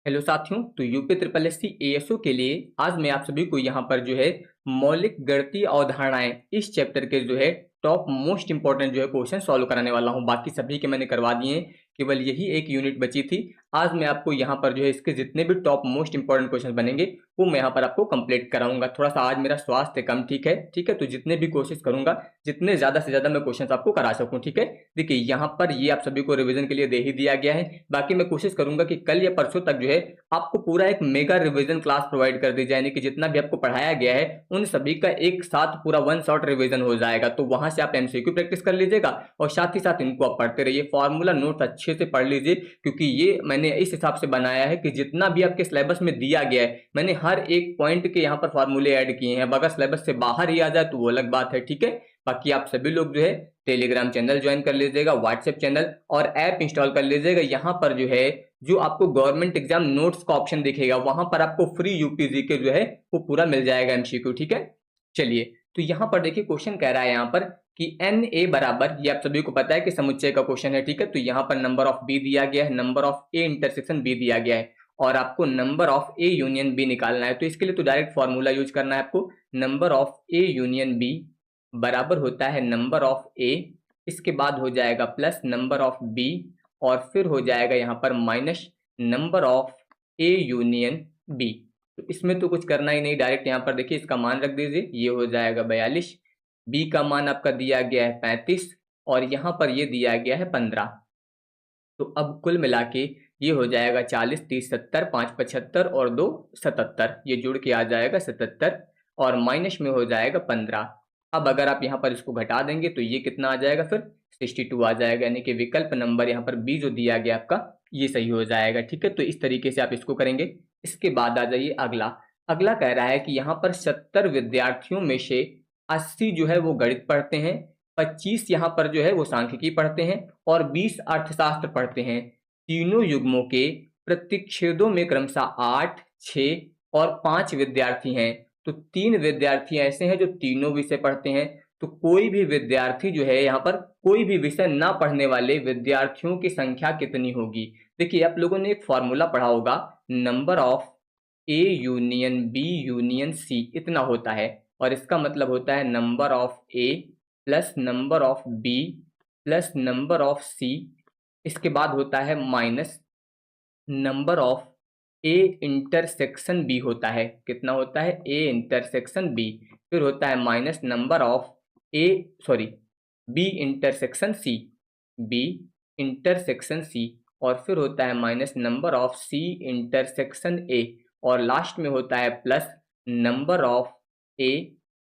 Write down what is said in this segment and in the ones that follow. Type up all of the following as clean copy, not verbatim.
Hello साथियों, तो UP triple S C ASO के लिए आज मैं आप सभी को यहाँ पर जो है मौलिक गणितीय अवधारणाएं इस चैप्टर के जो है टॉप मोस्ट इंपॉर्टेंट जो है क्वेश्चन सॉल्व कराने वाला हूँ। बाकी सभी के मैंने करवा दिए हैं, केवल यही एक यूनिट बची थी। आज मैं आपको यहाँ पर जो है इसके जितने भी टॉप मोस्ट इंपॉर्टेंट क्वेश्चन बनेंगे वो मैं यहाँ पर आपको कंप्लीट कराऊंगा। थोड़ा सा आज मेरा स्वास्थ्य कम ठीक है, तो जितने भी कोशिश करूंगा जितने ज्यादा से ज्यादा मैं क्वेश्चन आपको करा सकूं। ठीक है, देखिए यहाँ पर ये आप सभी को रिवीजन के लिए दे ही दिया गया है। बाकी मैं कोशिश करूंगा कि कल या परसों तक जो है आपको पूरा एक मेगा रिवीजन क्लास प्रोवाइड कर दी जाए, यानी कि जितना भी आपको पढ़ाया गया है उन सभी का एक साथ पूरा वन शॉट रिवीजन हो जाएगा। तो वहां से आप एमसीक्यू प्रैक्टिस कर लीजिएगा और साथ ही साथ इनको आप पढ़ते रहिए। फॉर्मूला नोट्स अच्छे से पढ़ लीजिए, क्योंकि ये मैंने इस हिसाब से बनाया है कि जितना भी आपके सिलेबस में दिया गया है मैंने हर एक पॉइंट के यहाँ पर फॉर्मूले ऐड किए हैं। अब अगर सिलेबस से बाहर ही आ जाए तो वो अलग बात है। ठीक है, बाकी आप सभी लोग जो है टेलीग्राम चैनल ज्वाइन कर लीजिएगा, व्हाट्सएप चैनल और ऐप इंस्टॉल कर लीजिएगा। यहाँ पर जो है जो आपको गवर्नमेंट एग्जाम नोट्स का ऑप्शन दिखेगा वहां पर आपको फ्री यूपीजी के जो है वो पूरा मिल जाएगा एमसीक्यू। ठीक है, चलिए तो यहाँ पर देखिए क्वेश्चन कह रहा है यहाँ पर कि एन ए बराबर, ये आप सभी को पता है कि समुच्चय का क्वेश्चन है। ठीक है, तो यहाँ पर नंबर ऑफ बी दिया गया है, number of A intersection B दिया गया है और आपको number of A union B निकालना है। तो इसके लिए तो डायरेक्ट फॉर्मूला यूज करना है आपको। Number of A union B बराबर होता है नंबर ऑफ ए, इसके बाद हो जाएगा प्लस नंबर ऑफ बी और फिर हो जाएगा यहाँ पर minus number of A union B. तो इसमें तो कुछ करना ही नहीं, डायरेक्ट यहाँ पर देखिए इसका मान रख दीजिए, ये हो जाएगा 42, बी का मान आपका दिया गया है 35 और यहाँ पर ये दिया गया है 15। तो अब कुल मिला के ये हो जाएगा 40, 30, 70, 5, 75 और 2, 77। ये जुड़ के आ जाएगा 77 और माइनस में हो जाएगा 15। अब अगर आप यहाँ पर इसको घटा देंगे तो ये कितना आ जाएगा, फिर 62 आ जाएगा, यानी कि विकल्प नंबर यहाँ पर बी जो दिया गया आपका ये सही हो जाएगा। ठीक है, तो इस तरीके से आप इसको करेंगे। इसके बाद आ जाइए अगला। अगला कह रहा है कि यहाँ पर 70 विद्यार्थियों में से 80 जो है वो गणित पढ़ते हैं, 25 यहाँ पर जो है वो सांख्यिकी पढ़ते हैं और 20 अर्थशास्त्र पढ़ते हैं। तीनों युग्मों के प्रतिच्छेदों में क्रमशः 8, 6 और 5 विद्यार्थी हैं। तो 3 विद्यार्थी ऐसे हैं जो तीनों विषय पढ़ते हैं। तो कोई भी विद्यार्थी जो है यहाँ पर कोई भी विषय ना पढ़ने वाले विद्यार्थियों की संख्या कितनी होगी। देखिए आप लोगों ने एक फॉर्मूला पढ़ा होगा, number of A union B union C इतना होता है और इसका मतलब होता है number of A plus number of B plus number of C, इसके बाद होता है minus number of A intersection B होता है। कितना होता है, ए इंटरसेक्शन बी, फिर होता है minus number of A sorry B intersection C, B intersection C और फिर होता है minus number of C intersection A और लास्ट में होता है plus number of A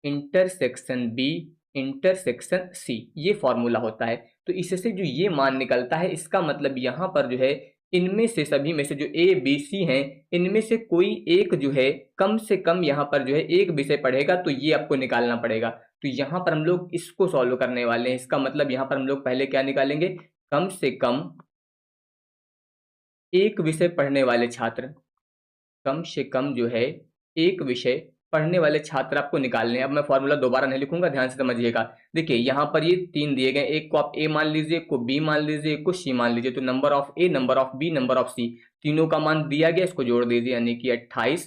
intersection B intersection C. ये फॉर्मूला होता है। तो इससे जो ये मान निकलता है इसका मतलब यहाँ पर जो है इनमें से सभी में से जो ए बी सी हैं इनमें से कोई एक जो है कम से कम यहाँ पर जो है एक विषय पढ़ेगा, तो ये आपको निकालना पड़ेगा। तो यहाँ पर हम लोग इसको सॉल्व करने वाले हैं। इसका मतलब यहाँ पर हम लोग पहले क्या निकालेंगे, कम से कम एक विषय पढ़ने वाले छात्र, कम से कम जो है एक विषय पढ़ने वाले छात्र आपको निकालने हैं। अब मैं फॉर्मूला दोबारा नहीं लिखूंगा, ध्यान से समझिएगा। देखिए यहाँ पर ये 3 दिए गए, एक को आप ए मान लीजिए, एक को बी मान लीजिए, एक को सी मान लीजिए। तो number of A, number of B, number of C, तीनों का मान दिया गया, इसको जोड़ दीजिए, यानी कि 28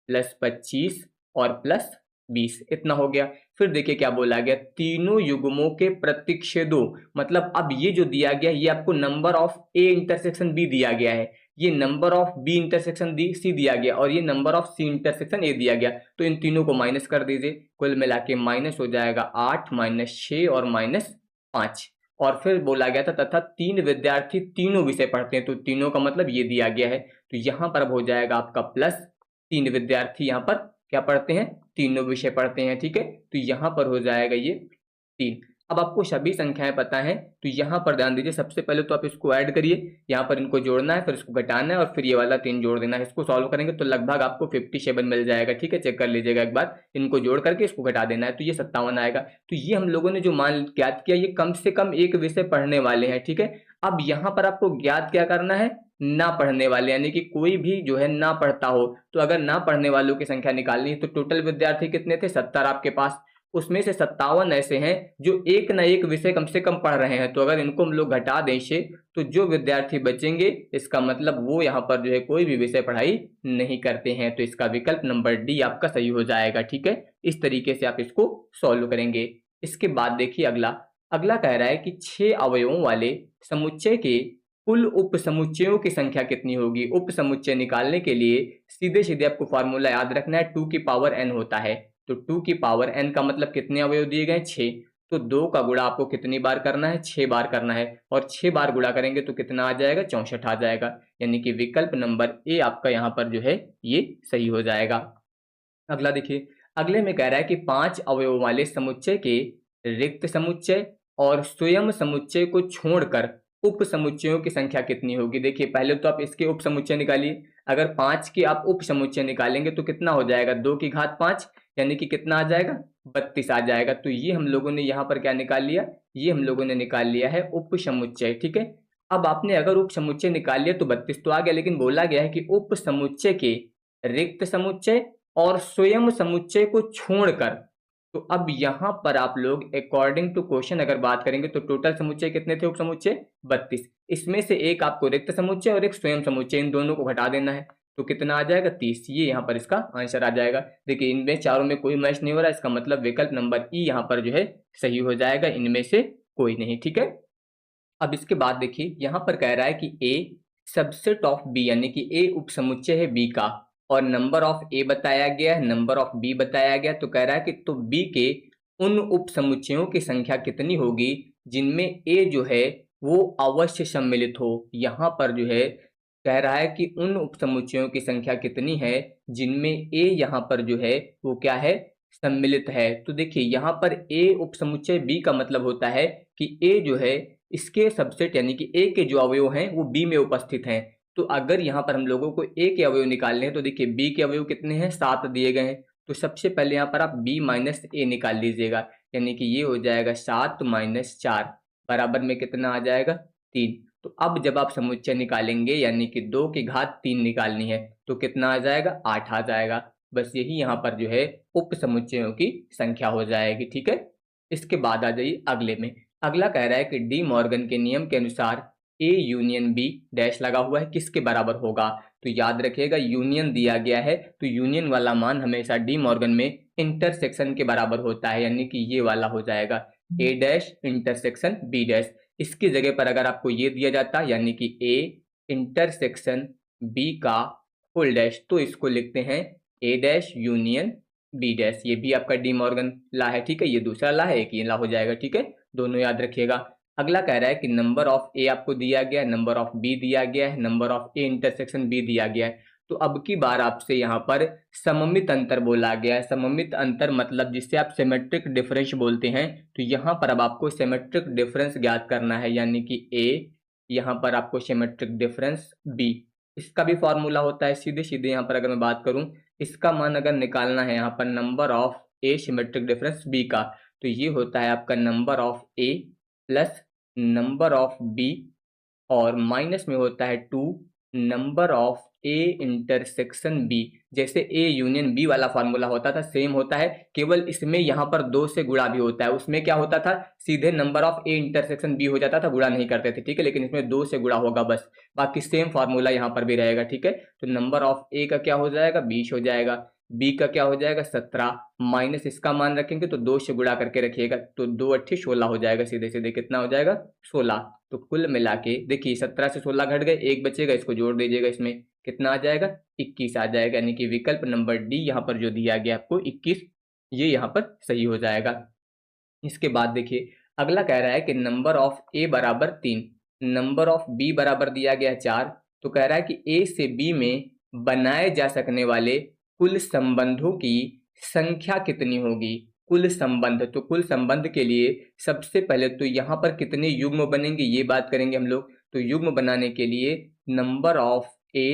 प्लस 25 और प्लस 20 इतना हो गया। फिर देखिए क्या बोला गया, तीनों युग्मों के प्रतिच्छेदों, मतलब अब ये जो दिया गया ये आपको number of A intersection B दिया गया है, ये number of B intersection C दिया गया और ये number of C intersection A दिया गया। तो इन तीनों को माइनस कर दीजिए, कुल मिला के माइनस हो जाएगा 8 माइनस 6 और माइनस 5। और फिर बोला गया था तथा 3 विद्यार्थी तीनों विषय पढ़ते हैं, तो तीनों का मतलब ये दिया गया है। तो यहाँ पर अब हो जाएगा आपका प्लस 3 विद्यार्थी यहाँ पर क्या पढ़ते हैं, तीनों विषय पढ़ते हैं। ठीक है, तो यहाँ पर हो जाएगा ये 3। अब आपको सभी संख्याएं पता है तो यहाँ पर ध्यान दीजिए, सबसे पहले तो आप इसको ऐड करिए, यहाँ पर इनको जोड़ना है, फिर इसको घटाना है और फिर ये वाला 3 जोड़ देना है। इसको सॉल्व करेंगे तो लगभग आपको 57 मिल जाएगा। ठीक है, चेक कर लीजिएगा एक बार, इनको जोड़ करके इसको घटा देना है तो ये 57 आएगा। तो ये हम लोगों ने जो मान ज्ञात किया ये कम से कम एक विषय पढ़ने वाले हैं। ठीक है, अब यहाँ पर आपको ज्ञात क्या करना है, ना पढ़ने वाले, यानी कि कोई भी जो है ना पढ़ता हो। तो अगर ना पढ़ने वालों की संख्या निकालनी है तो टोटल विद्यार्थी कितने थे, 70 आपके पास, उसमें से 57 ऐसे हैं जो एक ना एक विषय कम से कम पढ़ रहे हैं। तो अगर इनको हम लोग घटा दें इससे, तो जो विद्यार्थी बचेंगे इसका मतलब वो यहाँ पर जो है कोई भी विषय पढ़ाई नहीं करते हैं। तो इसका विकल्प नंबर डी आपका सही हो जाएगा। ठीक है, इस तरीके से आप इसको सॉल्व करेंगे। इसके बाद देखिए अगला अगला कह रहा है कि 6 अवयवों वाले समुच्चय के कुल उप समुच्चयों की संख्या कितनी होगी। उप समुच्चय निकालने के लिए सीधे सीधे आपको फॉर्मूला याद रखना है, 2 की पावर n होता है। तो 2 की पावर n का मतलब कितने अवयव दिए गए, 6। तो 2 का गुणा आपको कितनी बार करना है, 6 बार करना है, और 6 बार गुणा करेंगे तो कितना आ जाएगा, 64 आ जाएगा। यानी कि विकल्प नंबर ए आपका यहाँ पर जो है ये सही हो जाएगा। अगला देखिए, अगले में कह रहा है कि 5 अवयवों वाले समुच्चय के रिक्त समुच्चय और स्वयं समुच्चय को छोड़कर उप समुच्चयों की संख्या कितनी होगी। देखिए पहले तो आप इसके उप समुच्चय निकालिए। अगर 5 के आप उप समुच्चय निकालेंगे तो कितना हो जाएगा, 2 की घात 5, यानी कि कितना आ जाएगा, 32 आ जाएगा। तो ये हम लोगों ने यहाँ पर क्या निकाल लिया, ये हम लोगों ने निकाल लिया है उप समुच्चय। ठीक है, अब आपने अगर उप समुच्चय निकाल लिया तो 32 तो आ गया, लेकिन बोला गया है कि उप समुच्चय के रिक्त समुच्चय और स्वयं समुच्चय को छोड़कर। तो अब यहां पर आप लोग अकॉर्डिंग टू क्वेश्चन अगर बात करेंगे तो टोटल समुच्चय कितने थे, उप समुच्चय 32। इसमें से एक आपको रिक्त समुच्चय और एक स्वयं समुच्चय, इन दोनों को घटा देना है। तो कितना आ जाएगा, 30। ये यहाँ पर इसका आंसर आ जाएगा। देखिए इनमें चारों में कोई मैच नहीं हो रहा, इसका मतलब विकल्प नंबर ई यहाँ पर जो है सही हो जाएगा, इनमें से कोई नहीं। ठीक है, अब इसके बाद देखिए यहाँ पर कह रहा है कि ए सबसेट ऑफ बी, यानी कि ए उप समुच्चय है बी का, और नंबर ऑफ ए बताया गया है, नंबर ऑफ बी बताया गया। तो कह रहा है कि तो बी के उन उप समुच्चयों की संख्या कितनी होगी जिनमें ए जो है वो अवश्य सम्मिलित हो। यहाँ पर जो है कह रहा है कि उन उप समुच्चयों की संख्या कितनी है जिनमें ए यहाँ पर जो है वो क्या है, सम्मिलित है। तो देखिए यहाँ पर ए उप समुच्चय बी का मतलब होता है कि ए जो है इसके सबसेट यानी कि ए के जो अवयव हैं वो बी में उपस्थित हैं। तो अगर यहाँ पर हम लोगों को ए के अवयव निकालने हैं तो देखिए बी के अवयव कितने हैं, 7 दिए गए हैं। तो सबसे पहले यहाँ पर आप बी माइनस ए निकाल लीजिएगा, यानी कि ये हो जाएगा 7 माइनस 4 बराबर में कितना आ जाएगा, 3। तो अब जब आप समुच्चय निकालेंगे यानी कि 2 की घात 3 निकालनी है तो कितना आ जाएगा, 8 आ जाएगा। बस यही यहाँ पर जो है उप समुच्चयों की संख्या हो जाएगी। ठीक है, इसके बाद आ जाइए अगले में। अगला कह रहा है कि डी मॉर्गन के नियम के अनुसार ए यूनियन बी डैश लगा हुआ है किसके बराबर होगा। तो याद रखिएगा यूनियन दिया गया है तो यूनियन वाला मान हमेशा डी मॉर्गन में इंटरसेक्शन के बराबर होता है, यानी कि ये वाला हो जाएगा ए डैश इंटरसेक्शन बी डैश। इसकी जगह पर अगर आपको ये दिया जाता यानी कि ए इंटरसेक्शन बी का फुल डैश, तो इसको लिखते हैं ए डैश यूनियन बी डैश। ये भी आपका डी मॉर्गन ला है। ठीक है, ये दूसरा ला है, एक ये ला हो जाएगा। ठीक है, दोनों याद रखिएगा। अगला कह रहा है कि नंबर ऑफ ए आपको दिया गया है, नंबर ऑफ बी दिया गया है, number of A intersection B दिया गया है। तो अब की बार आपसे यहाँ पर सममित अंतर बोला गया है। सममित अंतर मतलब जिससे आप सिमेट्रिक डिफरेंस बोलते हैं। तो यहाँ पर अब आपको सिमेट्रिक डिफरेंस ज्ञात करना है, यानी कि ए, यहाँ पर आपको सिमेट्रिक डिफरेंस बी। इसका भी फॉर्मूला होता है सीधे सीधे। यहाँ पर अगर मैं बात करूँ इसका मान अगर निकालना है यहाँ पर number of A symmetric difference B का, तो ये होता है आपका number of A plus number of B और माइनस में होता है 2 number of A intersection B. जैसे ए यूनियन बी वाला फॉर्मूला होता था सेम होता है, केवल इसमें यहाँ पर 2 से गुणा भी होता है। उसमें क्या होता था, सीधे number of A intersection B हो जाता था, गुणा नहीं करते थे। ठीक है, लेकिन इसमें 2 से गुणा होगा बस, बाकी सेम फार्मूला यहाँ पर भी रहेगा। ठीक है, तो नंबर ऑफ ए का क्या हो जाएगा, 20 हो जाएगा, बी का क्या हो जाएगा 17, माइनस इसका मान रखेंगे तो 2 से गुणा करके रखिएगा तो 2 अट्ठे 16 हो जाएगा, सीधे सीधे कितना हो जाएगा 16। तो कुल मिला के देखिए 17 से 16 घट गए, एक बचेगा, इसको जोड़ दीजिएगा, इसमें कितना आ जाएगा 21 आ जाएगा। यानी कि विकल्प नंबर डी यहाँ पर जो दिया गया आपको 21, ये यहाँ पर सही हो जाएगा। इसके बाद देखिए अगला कह रहा है कि नंबर ऑफ ए बराबर 3, नंबर ऑफ बी बराबर दिया गया 4। तो कह रहा है कि ए से बी में बनाए जा सकने वाले कुल संबंधों की संख्या कितनी होगी। कुल संबंध, तो कुल संबंध के लिए सबसे पहले तो यहाँ पर कितने युग्म बनेंगे ये बात करेंगे हम लोग। तो युग्म बनाने के लिए number of A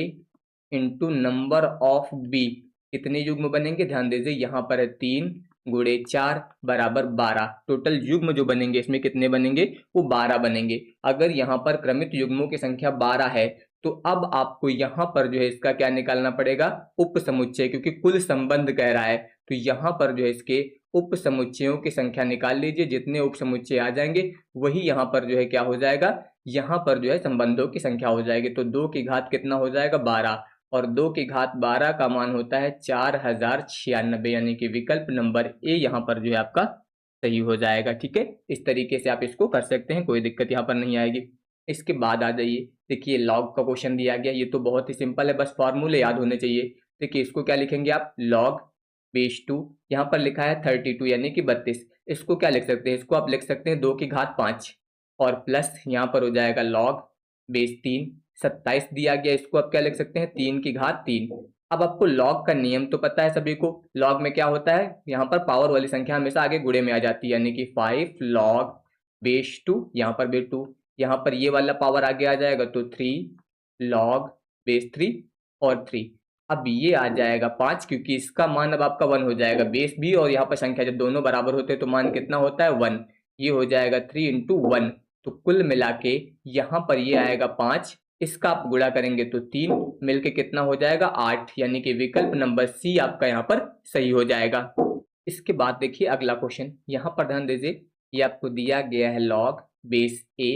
into number of B, कितने युग्म बनेंगे ध्यान दीजिए, यहाँ पर है 3 गुणे 4 बराबर 12। टोटल युग्म जो बनेंगे इसमें कितने बनेंगे, वो 12 बनेंगे। अगर यहाँ पर क्रमित युग्मों की संख्या 12 है तो अब आपको यहाँ पर जो है इसका क्या निकालना पड़ेगा, उप समुच्चय, क्योंकि कुल संबंध कह रहा है। तो यहाँ पर जो है इसके उप समुच्चयों की संख्या निकाल लीजिए, जितने उप समुच्चय आ जाएंगे वही यहाँ पर जो है क्या हो जाएगा, यहाँ पर जो है संबंधों की संख्या हो जाएगी। तो 2 की घात कितना हो जाएगा, 12, और 2 की घात 12 का मान होता है 4096, यानी कि विकल्प नंबर ए यहाँ पर जो है आपका सही हो जाएगा। ठीक है, इस तरीके से आप इसको कर सकते हैं, कोई दिक्कत यहाँ पर नहीं आएगी। इसके बाद आ जाइए, देखिए लॉग का क्वेश्चन दिया गया, ये तो बहुत ही सिंपल है, बस फॉर्मूले याद होने चाहिए। देखिए इसको क्या लिखेंगे आप, log बेस 2, यहाँ पर लिखा है 32 यानी कि 32, इसको क्या लिख सकते हैं, इसको आप लिख सकते हैं 2 की घात 5, और प्लस यहाँ पर हो जाएगा log बेस 3, 27 दिया गया, इसको आप क्या लिख सकते हैं 3 की घात 3। अब आपको लॉग का नियम तो पता है सभी को, लॉग में क्या होता है, यहाँ पर पावर वाली संख्या हमेशा आगे गुणे में आ जाती है, यानी कि 5 log बेस 2, यहाँ पर भी 2, यहाँ पर ये वाला पावर आगे आ जाएगा तो 3 log बेस 3 और 3। अब ये आ जाएगा 5, क्योंकि इसका मान अब आपका 1 हो जाएगा, बेस भी और यहाँ पर संख्या जब दोनों बराबर होते हैं तो मान कितना होता है 1, ये हो जाएगा 3 इंटू 1। तो कुल मिला के यहाँ पर ये आएगा 5, इसका आप गुणा करेंगे तो 3 मिलके कितना हो जाएगा 8, यानी कि विकल्प नंबर सी आपका यहाँ पर सही हो जाएगा। इसके बाद देखिए अगला क्वेश्चन, यहाँ पर ध्यान दीजिए, ये आपको दिया गया है log बेस a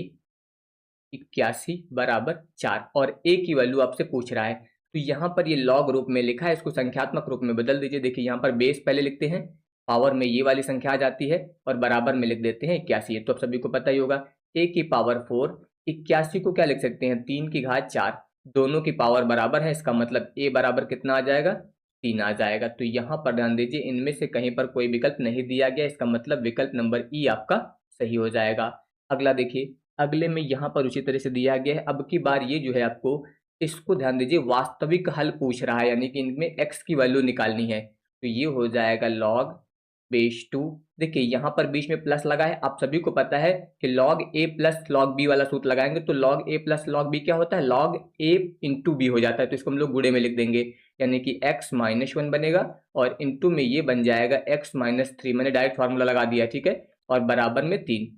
81 बराबर 4, और a की वैल्यू आपसे पूछ रहा है। तो यहाँ पर ये लॉग रूप में लिखा है, इसको संख्यात्मक रूप में बदल दीजिए। देखिए यहाँ पर बेस पहले लिखते हैं, पावर में ये वाली संख्या आ जाती है, और बराबर में लिख देते हैं 81 है। तो अब सभी को पता ही होगा, a की पावर 4, 81 को क्या लिख सकते हैं 3 की घात 4, दोनों की पावर बराबर है, इसका मतलब a बराबर कितना आ जाएगा 3 आ जाएगा। तो यहाँ पर ध्यान दीजिए, इनमें से कहीं पर कोई विकल्प नहीं दिया गया, इसका मतलब विकल्प नंबर ई आपका सही हो जाएगा। अगला देखिए, अगले में यहाँ पर उसी तरह से दिया गया है, अब की बार ये जो है आपको, इसको ध्यान दीजिए वास्तविक हल पूछ रहा है, यानी कि इनमें x की वैल्यू निकालनी है। तो ये हो जाएगा log बेस 2, देखिए यहाँ पर बीच में प्लस लगा है, आप सभी को पता है कि log a plus log b वाला सूत्र लगाएंगे तो log a plus log b क्या होता है, log a इंटू बी हो जाता है। तो इसको हम लोग गुणे में लिख देंगे, यानी कि x माइनस 1 बनेगा, और इंटू में ये बन जाएगा x माइनस 3, मैंने डायरेक्ट फार्मूला लगा दिया, ठीक है, और बराबर में 3।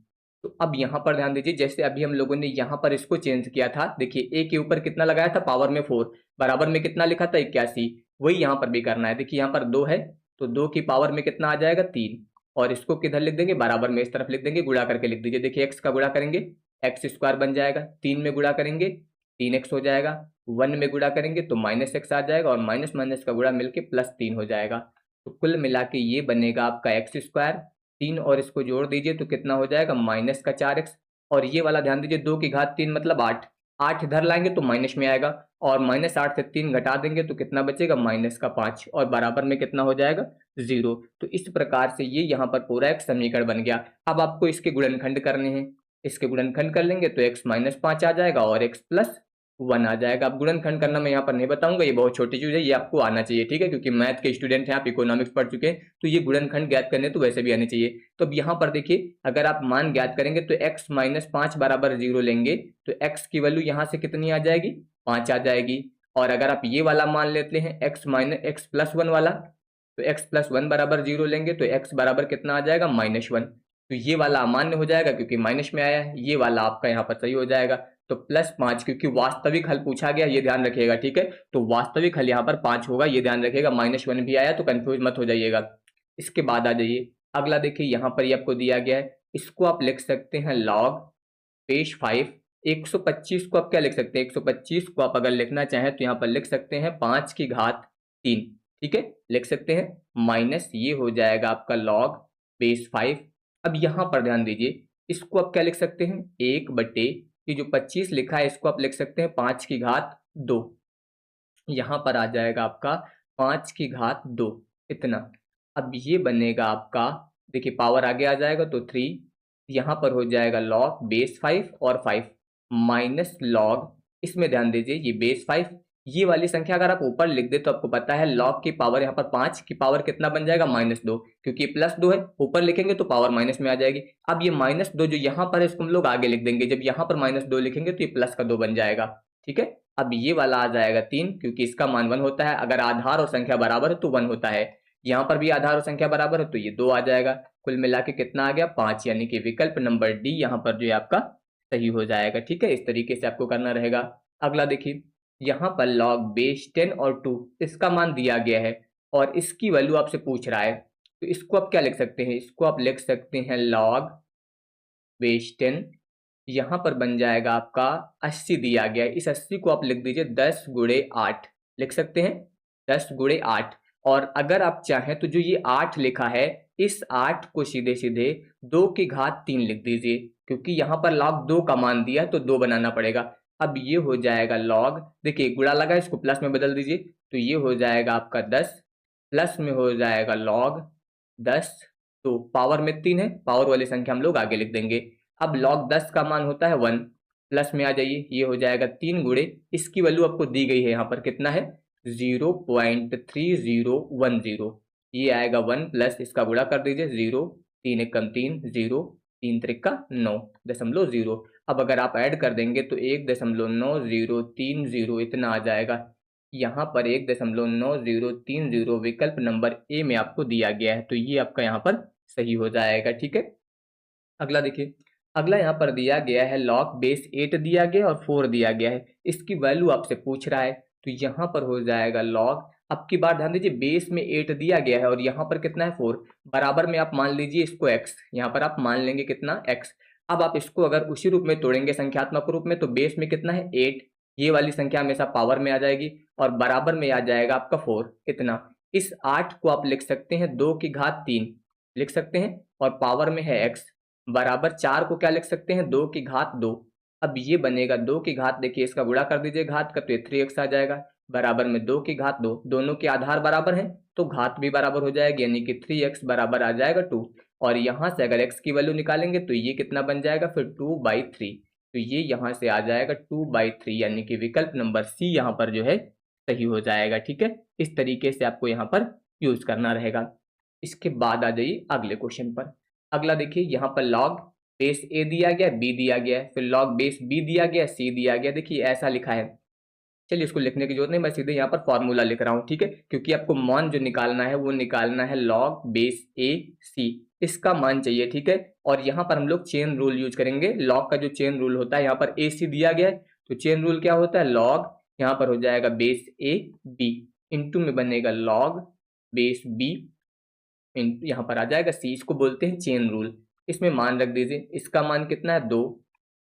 तो अब यहाँ पर ध्यान दीजिए, जैसे अभी हम लोगों ने यहाँ पर इसको चेंज किया था, देखिए a के ऊपर कितना लगाया था, पावर में 4, बराबर में कितना लिखा था 81, वही यहाँ पर भी करना है। देखिए यहाँ पर 2 है, तो 2 की पावर में कितना आ जाएगा 3, और इसको किधर लिख देंगे, बराबर में इस तरफ लिख देंगे, गुणा करके लिख दीजिए। देखिए x का गुणा करेंगे एक्स स्क्वायर बन जाएगा, 3 में गुणा करेंगे 3x हो जाएगा, 1 में गुणा करेंगे तो माइनस एक्स आ जाएगा, और माइनस माइनस का गुणा मिलके प्लस 3 हो जाएगा। तो कुल मिला के ये बनेगा आपका एक्स स्क्वायर, 3 और इसको जोड़ दीजिए तो कितना हो जाएगा माइनस का 4x, और ये वाला ध्यान दीजिए 2 की घात 3 मतलब 8, 8 इधर लाएंगे तो माइनस में आएगा, और माइनस 8 से 3 घटा देंगे तो कितना बचेगा माइनस का 5, और बराबर में कितना हो जाएगा 0। तो इस प्रकार से ये यहाँ पर पूरा एक समीकरण बन गया। अब आपको इसके गुणनखंड करने हैं, इसके गुणनखंड कर लेंगे तो x माइनस 5 आ जाएगा और x प्लस 1 आ जाएगा। अब गुणनखंड करना मैं यहाँ पर नहीं बताऊंगा, ये बहुत छोटी चीज है, ये आपको आना चाहिए, ठीक है, क्योंकि मैथ के स्टूडेंट हैं आप, इकोनॉमिक्स पढ़ चुके हैं, तो ये गुणनखंड ज्ञात करने तो वैसे भी आने चाहिए। तो अब यहाँ पर देखिए, अगर आप मान ज्ञात करेंगे तो x माइनस 5 बराबर 0 लेंगे तो x की वैल्यू यहाँ से कितनी आ जाएगी 5 आ जाएगी, और अगर आप ये वाला मान लेते हैं x माइनस x प्लस 1 वाला, तो x प्लस 1 बराबर 0 लेंगे तो x बराबर कितना आ जाएगा माइनस 1। तो ये वाला अमान्य हो जाएगा क्योंकि माइनस में आया है, ये वाला आपका यहाँ पर सही हो जाएगा। तो प्लस 5, क्योंकि वास्तविक हल पूछा गया, ये ध्यान रखिएगा, ठीक है, तो वास्तविक हल यहाँ पर 5 होगा, ये ध्यान रखिएगा, माइनस 1 भी आया तो कंफ्यूज मत हो जाइएगा। इसके बाद आ जाइए, अगला देखिए यहाँ पर ये आपको दिया गया है, इसको आप लिख सकते हैं log बेस 5, 125 को आप क्या लिख सकते हैं, 125 को आप अगर लिखना चाहें तो यहाँ पर लिख सकते हैं 5 की घात 3, ठीक है, लिख सकते हैं, माइनस ये हो जाएगा आपका log बेस 5। अब यहाँ पर ध्यान दीजिए, इसको आप क्या लिख सकते हैं 1 बटे ये जो 25 लिखा है इसको आप लिख सकते हैं 5 की घात 2, यहाँ पर आ जाएगा आपका 5 की घात 2 इतना। अब ये बनेगा आपका, देखिए पावर आगे आ जाएगा तो 3, यहाँ पर हो जाएगा log बेस 5 और 5 माइनस log, इसमें ध्यान दीजिए ये बेस 5, ये वाली संख्या अगर आप ऊपर लिख दे तो आपको पता है log की पावर यहाँ पर 5 की पावर कितना बन जाएगा -2, क्योंकि प्लस 2 है, ऊपर लिखेंगे तो पावर माइनस में आ जाएगी। अब ये -2 जो यहाँ पर है इसको हम लोग आगे लिख देंगे, जब यहाँ पर -2 लिखेंगे तो ये प्लस का 2 बन जाएगा, ठीक है। अब ये वाला आ जाएगा 3, क्योंकि इसका मान 1 होता है, अगर आधार और संख्या बराबर है तो 1 होता है, यहाँ पर भी आधार और संख्या बराबर है तो ये 2 आ जाएगा, कुल मिला के कितना आ गया 5, यानी कि विकल्प नंबर डी यहाँ पर जो है आपका सही हो जाएगा, ठीक है। इस तरीके से आपको करना रहेगा। अगला देखिए, यहाँ पर log बेस 10 और 2 इसका मान दिया गया है और इसकी वैल्यू आपसे पूछ रहा है, तो इसको आप क्या लिख सकते हैं, इसको आप लिख सकते हैं log बेस 10, यहाँ पर बन जाएगा आपका 80 दिया गया है, इस 80 को आप लिख दीजिए 10 गुणे 8, लिख सकते हैं 10 गुणे 8। और अगर आप चाहें तो जो ये 8 लिखा है, इस 8 को सीधे सीधे 2 की घात 3 लिख दीजिए, क्योंकि यहाँ पर log 2 का मान दिया है तो 2 बनाना पड़ेगा। अब ये हो जाएगा log, देखिए गुणा लगा, इसको प्लस में बदल दीजिए, तो ये हो जाएगा आपका 10, प्लस में हो जाएगा log 10, तो पावर में 3 है, पावर वाली संख्या हम लोग आगे लिख देंगे। अब log 10 का मान होता है 1, प्लस में आ जाइए, ये हो जाएगा 3 गुणे, इसकी वैल्यू आपको दी गई है यहाँ पर कितना है 0.3010, ये आएगा 1 प्लस इसका गुणा कर दीजिए 0, 3 एकम 3, 0, 3 त्रिका 9.0। अब अगर आप ऐड कर देंगे तो 1.9030 इतना आ जाएगा। यहाँ पर 1.9030 विकल्प नंबर ए में आपको दिया गया है, तो ये आपका यहाँ पर सही हो जाएगा। ठीक है, अगला देखिए, अगला यहाँ पर दिया गया है log बेस 8 दिया गया और 4 दिया गया है, इसकी वैल्यू आपसे पूछ रहा है, तो यहाँ पर हो जाएगा log, अब की बार ध्यान दीजिए बेस में 8 दिया गया है और यहाँ पर कितना है 4, बराबर में आप मान लीजिए इसको x, यहाँ पर आप मान लेंगे कितना x। अब आप इसको अगर उसी रूप में तोड़ेंगे संख्यात्मक रूप में, तो बेस में कितना है 8, ये वाली संख्या हमेशा पावर में आ जाएगी और बराबर में आ जाएगा आपका 4 इतना। इस 8 को आप लिख सकते हैं 2 की घात 3 लिख सकते हैं और पावर में है x, बराबर 4 को क्या लिख सकते हैं 2 की घात 2। अब ये बनेगा 2 की घात, देखिए इसका गुणा कर दीजिए घात का, तो ये 3x आ जाएगा, बराबर में 2 की घात 2, दोनों के आधार बराबर हैं तो घात भी बराबर हो जाएगी, यानी कि 3x बराबर आ जाएगा 2। और यहाँ से अगर x की वैल्यू निकालेंगे तो ये कितना बन जाएगा फिर 2/3, तो ये यहाँ से आ जाएगा 2/3, यानी कि विकल्प नंबर सी यहाँ पर जो है सही हो जाएगा। ठीक है, इस तरीके से आपको यहाँ पर यूज करना रहेगा। इसके बाद आ जाइए अगले क्वेश्चन पर। अगला देखिए, यहाँ पर log बेस a दिया गया, b दिया गया है, फिर log बेस b दिया गया, c दिया गया, देखिए ऐसा लिखा है। चलिए इसको लिखने की जरूरत नहीं, मैं सीधे यहाँ पर फॉर्मूला लिख रहा हूँ। ठीक है, क्योंकि आपको मान जो निकालना है वो निकालना है log बेस a c, इसका मान चाहिए। ठीक है, और यहाँ पर हम लोग चेन रूल यूज करेंगे, log का जो चेन रूल होता है, यहाँ पर a c दिया गया है तो चेन रूल क्या होता है, log यहाँ पर हो जाएगा बेस a b इंटू में बनेगा log बेस b, यहाँ पर आ जाएगा सी, इसको बोलते हैं चेन रूल। इसमें मान रख दीजिए, इसका मान कितना है 2,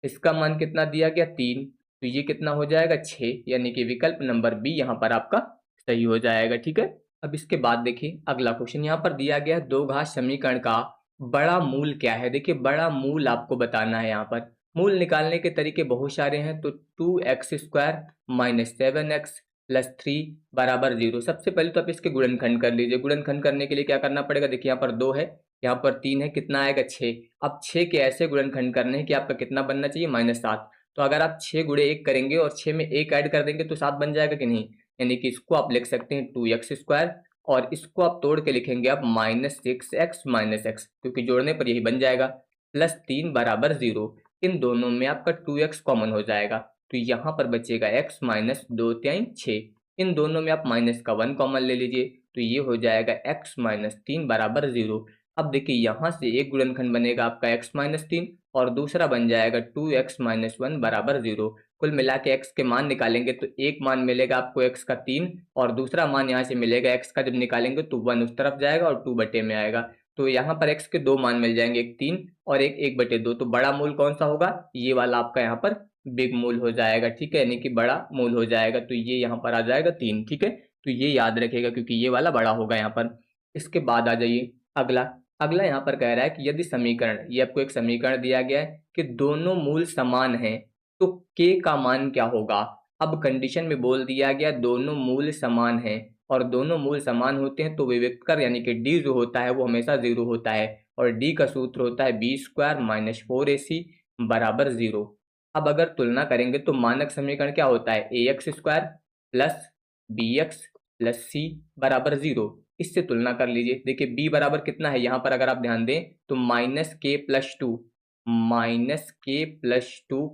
इसका मान कितना दिया गया 3, तो ये कितना हो जाएगा 6, यानी कि विकल्प नंबर बी यहाँ पर आपका सही हो जाएगा। ठीक है, अब इसके बाद देखिए अगला क्वेश्चन, यहाँ पर दिया गया है दो घात समीकरण का बड़ा मूल क्या है। देखिए बड़ा मूल आपको बताना है, यहाँ पर मूल निकालने के तरीके बहुत सारे हैं, तो 2x² माइनस 7x प्लस 3 बराबर 0। सबसे पहले तो आप इसके गुणनखंड कर लीजिए, गुणनखंड करने के लिए क्या करना पड़ेगा, देखिए यहाँ पर 2 है, यहाँ पर 3 है, कितना आएगा 6। अब 6 के ऐसे गुणनखंड करने हैं कि आपका कितना बनना चाहिए -7, तो अगर आप 6 गुणे 1 करेंगे और 6 में 1 ऐड कर देंगे तो 7 बन जाएगा कि नहीं, यानी कि इसको आप लिख सकते हैं 2x² और इसको आप तोड़ के लिखेंगे आप -6x माइनस x, क्योंकि जोड़ने पर यही बन जाएगा, प्लस 3 बराबर 0। इन दोनों में आपका 2x कॉमन हो जाएगा, तो यहाँ पर बचेगा x माइनस 2 3 6, इन दोनों में आप माइनस का 1 कॉमन ले लीजिए, तो ये हो जाएगा x माइनस 3 बराबर 0। अब देखिए यहाँ से एक गुणनखंड बनेगा आपका x माइनस 3 और दूसरा बन जाएगा 2x माइनस 1 बराबर 0। कुल मिला के x के मान निकालेंगे तो एक मान मिलेगा आपको x का 3 और दूसरा मान यहाँ से मिलेगा x का, जब निकालेंगे तो 1 उस तरफ जाएगा और 2 बटे में आएगा, तो यहाँ पर x के दो मान मिल जाएंगे, एक 3 और एक 1/2। तो बड़ा मूल कौन सा होगा, ये वाला आपका यहाँ पर बिग मूल हो जाएगा। ठीक है, यानी कि बड़ा मूल हो जाएगा, तो ये यहाँ पर आ जाएगा 3। ठीक है, तो ये याद रखेगा क्योंकि ये वाला बड़ा होगा यहाँ पर। इसके बाद आ जाइए अगला, अगला यहाँ पर कह रहा है कि यदि समीकरण, ये आपको एक समीकरण दिया गया है कि दोनों मूल समान हैं तो k का मान क्या होगा। अब कंडीशन में बोल दिया गया दोनों मूल समान हैं, और दोनों मूल समान होते हैं तो विविक्त कर यानी कि d जो होता है वो हमेशा 0 होता है, और d का सूत्र होता है b² माइनस 4ac बराबर 0। अब अगर तुलना करेंगे तो मानक समीकरण क्या होता है, ax² plus bx plus c बराबर 0। इससे तुलना कर लीजिए, देखिए b बराबर कितना है, यहाँ पर अगर आप ध्यान दें तो -k+2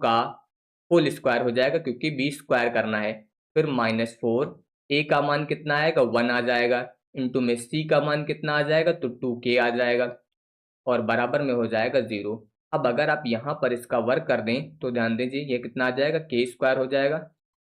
का होल स्क्वायर हो जाएगा, क्योंकि b स्क्वायर करना है, फिर -4, a का मान कितना आएगा 1 आ जाएगा, इंटू में c का मान कितना आ जाएगा तो 2k आ जाएगा, और बराबर में हो जाएगा 0। अब अगर आप यहाँ पर इसका वर्ग कर दें तो ध्यान दीजिए ये कितना आ जाएगा, k² हो जाएगा,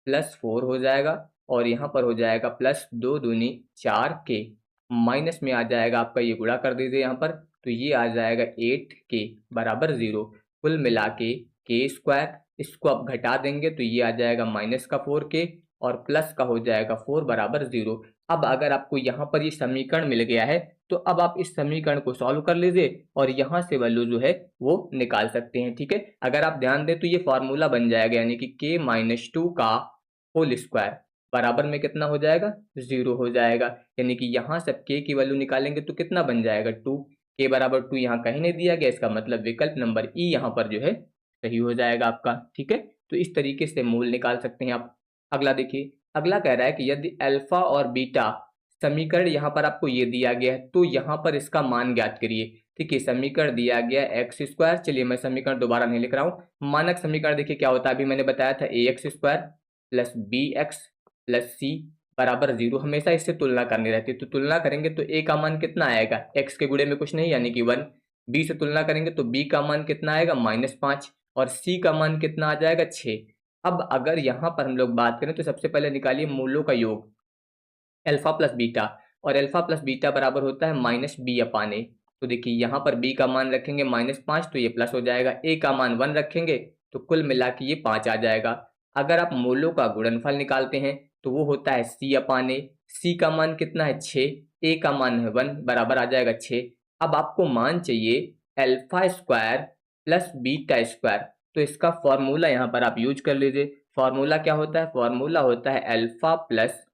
+4 हो जाएगा और यहाँ पर हो जाएगा +2 दूनी 4k, माइनस में आ जाएगा आपका, ये गुणा कर दीजिए यहाँ पर, तो ये आ जाएगा 8k बराबर 0। कुल मिला के k², इसको आप घटा देंगे तो ये आ जाएगा -4k और प्लस का हो जाएगा 4 बराबर 0। अब अगर आपको यहाँ पर ये समीकरण मिल गया है तो अब आप इस समीकरण को सॉल्व कर लीजिए और यहाँ से वैल्यू जो है वो निकाल सकते हैं। ठीक है, अगर आप ध्यान दें तो ये फॉर्मूला बन जाएगा, यानी कि k-2 का होल स्क्वायर बराबर में कितना हो जाएगा, 0 हो जाएगा। यानी कि यहाँ से k की वैल्यू निकालेंगे तो कितना बन जाएगा, 2। k बराबर 2 यहाँ कहीं नहीं दिया गया, इसका मतलब विकल्प नंबर ई यहाँ पर जो है सही हो जाएगा आपका। ठीक है, तो इस तरीके से मूल निकाल सकते हैं आप। अगला देखिए, अगला कह रहा है कि यदि अल्फा और बीटा समीकरण यहाँ पर आपको ये दिया गया है तो यहाँ पर इसका मान ज्ञात करिए। ठीक है, समीकरण दिया गया x², चलिए मैं समीकरण दोबारा नहीं लिख रहा हूँ। मानक समीकरण देखिए क्या होता है, अभी मैंने बताया था ax² plus bx plus c बराबर 0। हमेशा इससे तुलना करनी रहती है, तो तुलना करेंगे तो a का मान कितना आएगा, x के गुणे में कुछ नहीं यानी कि 1। b से तुलना करेंगे तो b का मान कितना आएगा, -5 और c का मान कितना आ जाएगा, 6। अब अगर यहाँ पर हम लोग बात करें तो सबसे पहले निकालिए मूलों का योग, अल्फा प्लस बीटा, और अल्फा प्लस बीटा बराबर होता है -b/a। तो देखिए यहाँ पर b का मान रखेंगे -5 तो ये प्लस हो जाएगा, a का मान 1 रखेंगे तो कुल मिला के ये 5 आ जाएगा। अगर आप मूलों का गुणनफल निकालते हैं तो वो होता है c/a, c का मान कितना है 6, a का मान है 1 बराबर आ जाएगा 6। अब आपको मान चाहिए अल्फा² प्लस बीटा², तो इसका फॉर्मूला यहाँ पर आप यूज कर लीजिए। फॉर्मूला क्या होता है, फॉर्मूला होता है अल्फा प्लस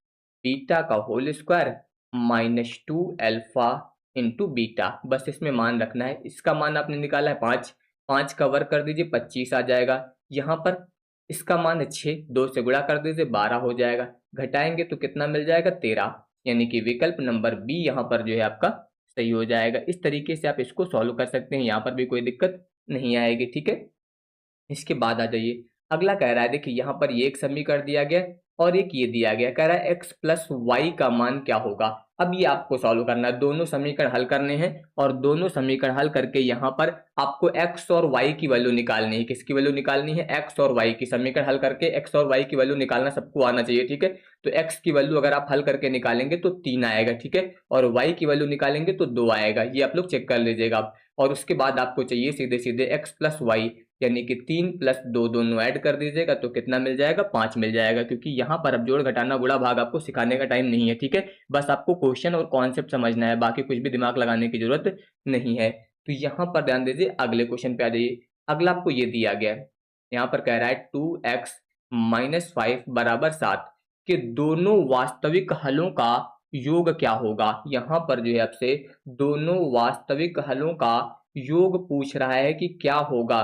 बीटा का whole square -2 alpha into beta. बस इसमें मान रखना है, इसका मान आपने निकाला है 5, 5 का वर्ग कर दीजिए 25 आ जाएगा। यहाँ पर इसका मान है 6, 2 से गुणा कर दीजिए 12 हो जाएगा, घटाएंगे तो कितना मिल जाएगा, 13। यानी कि विकल्प नंबर बी यहाँ पर जो है आपका सही हो जाएगा। इस तरीके से आप इसको सॉल्व कर सकते हैं, यहाँ पर भी कोई दिक्कत नहीं आएगी। ठीक है, इसके बाद आ जाइए, अगला कह रहा है देखिए यहाँ पर ये एक समीकरण दिया गया और एक ये दिया गया, कह रहा है x प्लस वाई का मान क्या होगा। अब ये आपको सॉल्व करना है, दोनों समीकरण हल करने हैं और दोनों समीकरण हल करके यहाँ पर आपको x और y की वैल्यू निकालनी है। किसकी वैल्यू निकालनी है, x और y की। समीकरण हल करके x और y की वैल्यू निकालना सबको आना चाहिए। ठीक है, तो x की वैल्यू अगर आप हल करके निकालेंगे तो 3 आएगा। ठीक है, और y की वैल्यू निकालेंगे तो 2 आएगा, ये आप लोग चेक कर लीजिएगा आप। और उसके बाद आपको चाहिए सीधे सीधे x प्लस वाई, यानी कि 3 + 2 दोनों ऐड कर दीजिएगा तो कितना मिल जाएगा, 5 मिल जाएगा। क्योंकि यहाँ पर अब जोड़ घटाना गुणा भाग आपको सिखाने का टाइम नहीं है। ठीक है, बस आपको क्वेश्चन और कॉन्सेप्ट समझना है, बाकी कुछ भी दिमाग लगाने की जरूरत नहीं है। तो यहाँ पर ध्यान दीजिए, अगले क्वेश्चन पे आ जाइए। अगला आपको ये दिया गया है, यहाँ पर कह रहा है 2x - 5 बराबर 7 के दोनों वास्तविक हलों का योग क्या होगा। यहाँ पर जो है आपसे दोनों वास्तविक हलों का योग पूछ रहा है कि क्या होगा।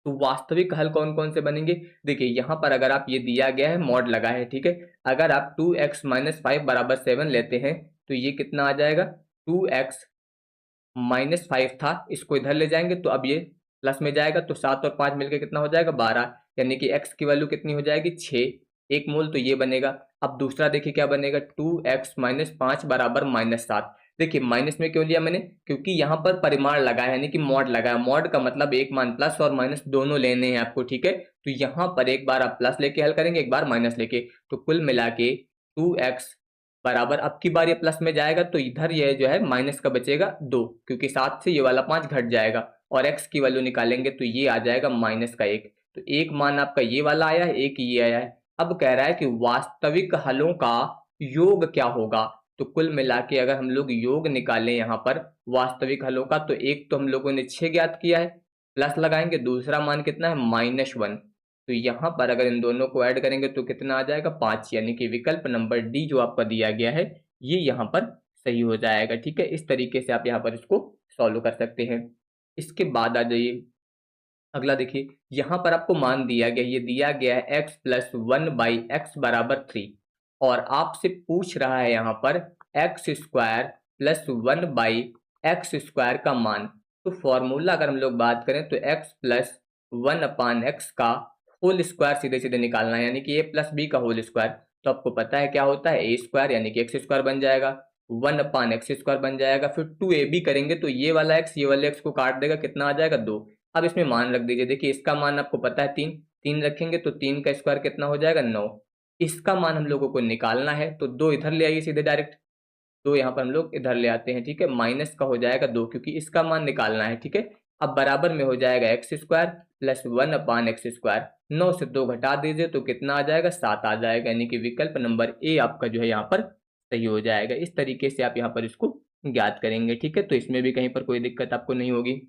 तो वास्तविक हल कौन कौन से बनेंगे, देखिए यहाँ पर अगर आप ये दिया गया है मॉड लगा है। ठीक है, अगर आप 2x - 5 बराबर 7 लेते हैं तो ये कितना आ जाएगा, 2x -5 था, इसको इधर ले जाएंगे तो अब ये प्लस में जाएगा तो 7 और 5 मिलकर कितना हो जाएगा, 12। यानी कि x की वैल्यू कितनी हो जाएगी, 6, एक मूल तो ये बनेगा। अब दूसरा देखिए क्या बनेगा, 2x - 5 बराबर -7। देखिए माइनस में क्यों लिया मैंने, क्योंकि यहाँ पर परिमाण लगा है, यानी कि मॉड लगा है। मॉड का मतलब एक मान प्लस और माइनस दोनों लेने हैं आपको। ठीक है, तो यहाँ पर एक बार आप प्लस लेके हल करेंगे, एक बार माइनस लेके, तो कुल मिला के 2x बराबर, अब की बार ये प्लस में जाएगा तो इधर ये जो है माइनस का बचेगा 2, क्योंकि 7 से ये वाला 5 घट जाएगा और x की वैल्यू निकालेंगे तो ये आ जाएगा -1। तो एक मान आपका ये वाला आया है, एक ये आया है। अब कह रहा है कि वास्तविक हलों का योग क्या होगा। तो कुल मिला के अगर हम लोग योग निकालें यहाँ पर वास्तविक हलों का, तो एक तो हम लोगों ने 6 ज्ञात किया है, प्लस लगाएंगे, दूसरा मान कितना है, -1। तो यहाँ पर अगर इन दोनों को ऐड करेंगे तो कितना आ जाएगा, 5। यानी कि विकल्प नंबर डी जो आपका दिया गया है ये यहाँ पर सही हो जाएगा। ठीक है, इस तरीके से आप यहाँ पर इसको सॉल्व कर सकते हैं। इसके बाद आ जाइए, अगला देखिए, यहाँ पर आपको मान दिया गया, ये दिया गया है x + 1/x बराबर 3 और आपसे पूछ रहा है यहाँ पर x² + 1/x² का मान। तो फॉर्मूला अगर हम लोग बात करें तो x + 1/x का होल स्क्वायर सीधे सीधे निकालना है, यानी कि a + b का होल स्क्वायर। तो आपको पता है क्या होता है, a² यानी कि x² बन जाएगा, 1/x² बन जाएगा, फिर 2ab करेंगे तो ये वाला x ये वाले x को काट देगा, कितना आ जाएगा, 2। अब इसमें मान रख दीजिए, देखिए इसका मान आपको पता है 3, 3 रखेंगे तो 3 का स्क्वायर कितना हो जाएगा 9। इसका मान हम लोगों को निकालना है तो 2 इधर ले आइए सीधे डायरेक्ट, तो यहाँ पर हम लोग इधर ले आते हैं, ठीक है। माइनस का हो जाएगा 2 क्योंकि इसका मान निकालना है, ठीक है। अब बराबर में हो जाएगा एक्स स्क्वायर प्लस 1/x²। 9 से 2 घटा दीजिए तो कितना आ जाएगा 7 आ जाएगा, यानी कि विकल्प नंबर ए आपका जो है यहाँ पर सही हो जाएगा। इस तरीके से आप यहाँ पर इसको ज्ञात करेंगे, ठीक है। तो इसमें भी कहीं पर कोई दिक्कत आपको नहीं होगी।